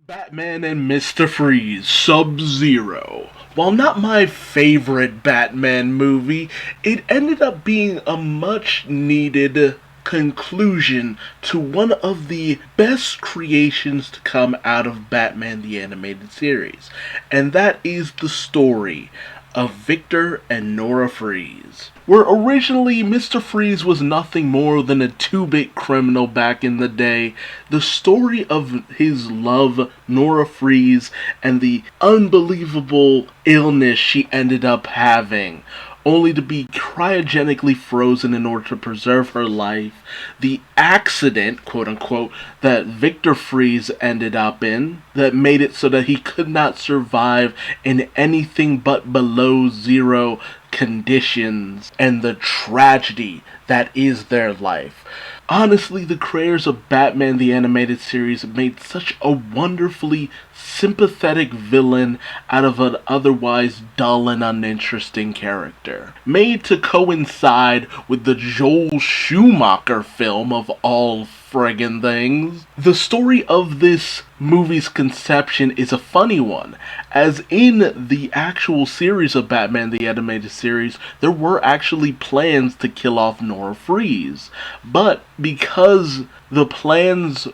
Batman and Mr. Freeze, SubZero. While not my favorite Batman movie, it ended up being a much needed conclusion to one of the best creations to come out of Batman the Animated Series, and that is the story of Victor and Nora Freeze. Where originally Mr. Freeze was nothing more than a 2-bit criminal back in the day, the story of his love, Nora Freeze, and the unbelievable illness she ended up having, only to be cryogenically frozen in order to preserve her life, the accident, quote unquote, that Victor Freeze ended up in, that made it so that he could not survive in anything but below zero conditions, and the tragedy that is their life. Honestly, the creators of Batman the Animated Series made such a wonderfully sympathetic villain out of an otherwise dull and uninteresting character. Made to coincide with the Joel Schumacher film of all friggin' things. The story of this movie's conception is a funny one, as in the actual series of Batman the Animated Series, there were actually plans to kill off Nora Freeze. But because the plans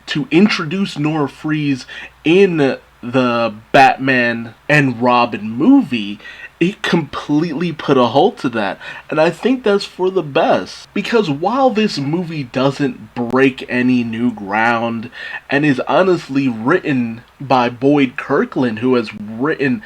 to introduce Nora Freeze in the Batman and Robin movie, it completely put a halt to that. And I think that's for the best. Because while this movie doesn't break any new ground and is honestly written by Boyd Kirkland, who has written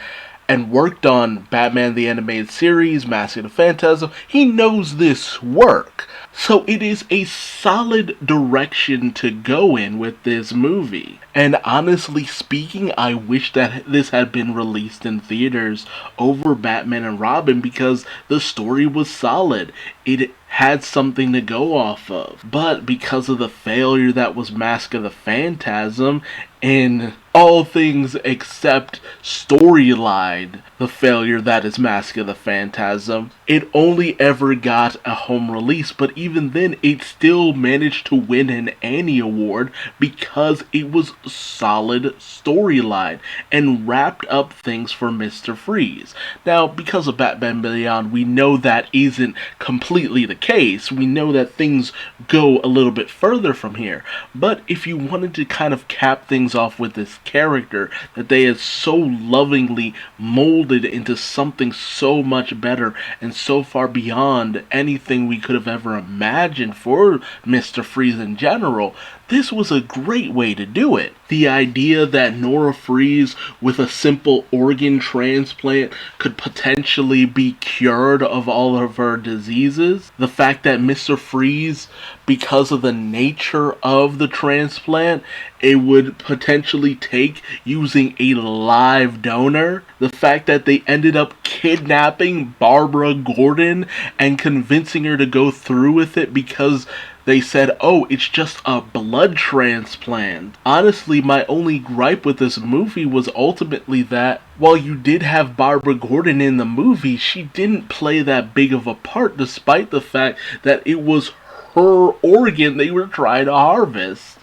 and worked on Batman the Animated Series, Mask of the Phantasm, he knows this work. So it is a solid direction to go in with this movie. And honestly speaking, I wish that this had been released in theaters over Batman and Robin because the story was solid. It had something to go off of. But because of the failure that was Mask of the Phantasm, in all things except storyline, the failure that is Mask of the Phantasm, it only ever got a home release, but even then it still managed to win an Annie Award because it was solid storyline and wrapped up things for Mr. Freeze. Now, because of Batman Beyond, we know that isn't completely the case. We know that things go a little bit further from here. But if you wanted to kind of cap things off with this character that they had so lovingly molded into something so much better and so far beyond anything we could have ever imagined for Mr. Freeze in general, this was a great way to do it. The idea that Nora Freeze, with a simple organ transplant, could potentially be cured of all of her diseases. The fact that Mr. Freeze, because of the nature of the transplant, it would potentially take using a live donor. The fact that they ended up kidnapping Barbara Gordon and convincing her to go through with it because they said, oh, it's just a blood transplant. Honestly, my only gripe with this movie was ultimately that while you did have Barbara Gordon in the movie, she didn't play that big of a part despite the fact that it was her organ they were trying to harvest.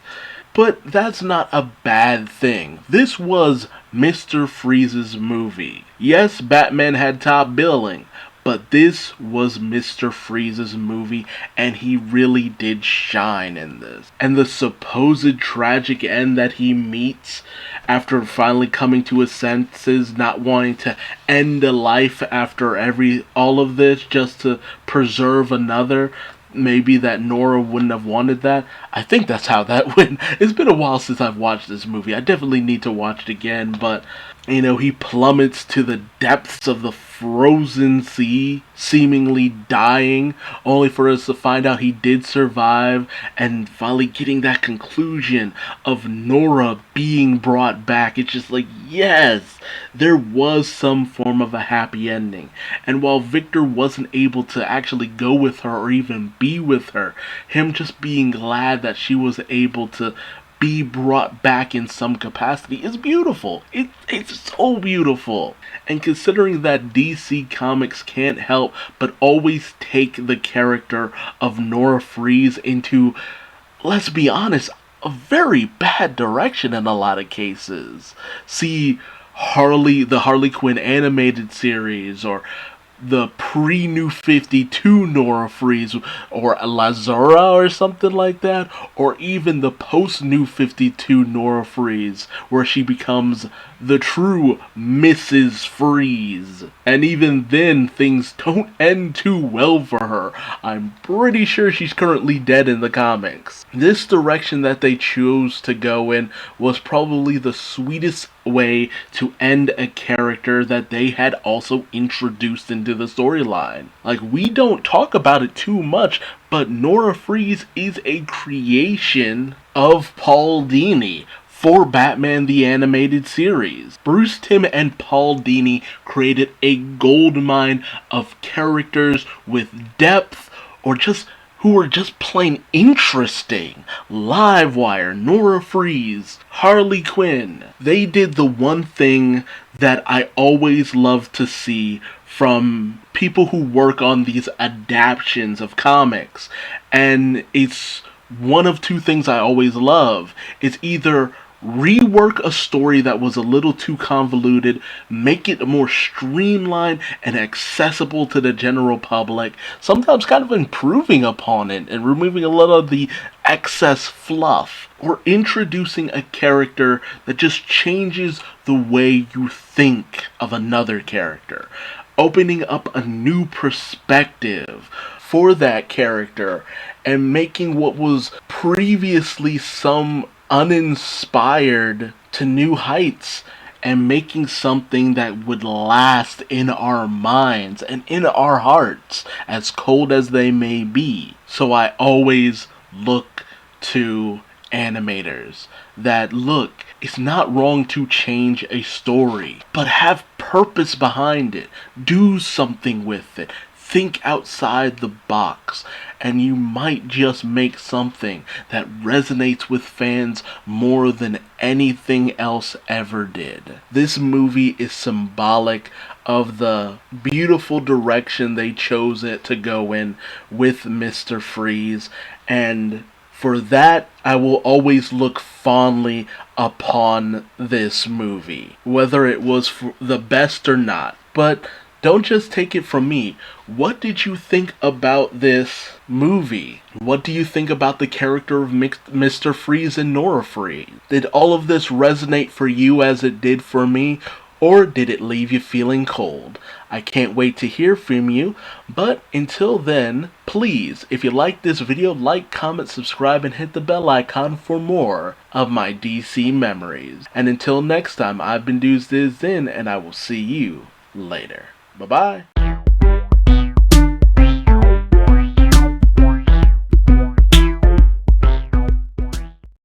But that's not a bad thing. This was Mr. Freeze's movie. Yes, Batman had top billing, but this was Mr. Freeze's movie, and he really did shine in this. And the supposed tragic end that he meets after finally coming to his senses, not wanting to end a life after all of this just to preserve another. Maybe that Nora wouldn't have wanted that. I think that's how that went. It's been a while since I've watched this movie. I definitely need to watch it again, but he plummets to the depths of the frozen sea, seemingly dying, only for us to find out he did survive, and finally getting that conclusion of Nora being brought back. It's just like, yes, there was some form of a happy ending. And while Victor wasn't able to actually go with her or even be with her, him just being glad that she was able to be brought back in some capacity is beautiful. It's so beautiful. And considering that DC Comics can't help but always take the character of Nora Freeze into, let's be honest, a very bad direction in a lot of cases. See the Harley Quinn animated series, or the pre-New 52 Nora Freeze, or Lazura or something like that, or even the post-New 52 Nora Freeze, where she becomes the true Mrs. Freeze. And even then, things don't end too well for her. I'm pretty sure she's currently dead in the comics. This direction that they chose to go in was probably the sweetest way to end a character that they had also introduced into the storyline. Like, we don't talk about it too much, but Nora Freeze is a creation of Paul Dini for Batman the Animated Series. Bruce Timm and Paul Dini created a goldmine of characters with depth, or just who were just plain interesting. Livewire, Nora Freeze, Harley Quinn. They did the one thing that I always love to see from people who work on these adaptations of comics. And it's one of two things I always love. It's either rework a story that was a little too convoluted, make it more streamlined and accessible to the general public, sometimes kind of improving upon it and removing a lot of the excess fluff, or introducing a character that just changes the way you think of another character, opening up a new perspective for that character and making what was previously some uninspired to new heights, and making something that would last in our minds and in our hearts, as cold as they may be. So I always look to animators that, look, it's not wrong to change a story, but have purpose behind it. Do something with it. Think outside the box, and you might just make something that resonates with fans more than anything else ever did. This movie is symbolic of the beautiful direction they chose it to go in with Mr. Freeze, and for that, I will always look fondly upon this movie, whether it was for the best or not. But don't just take it from me. What did you think about this movie? What do you think about the character of Mr. Freeze and Nora Freeze? Did all of this resonate for you as it did for me? Or did it leave you feeling cold? I can't wait to hear from you. But until then, please, if you like this video, like, comment, subscribe, and hit the bell icon for more of my DC memories. And until next time, I've been Duuz-Diz-Din, and I will see you later. Bye-bye.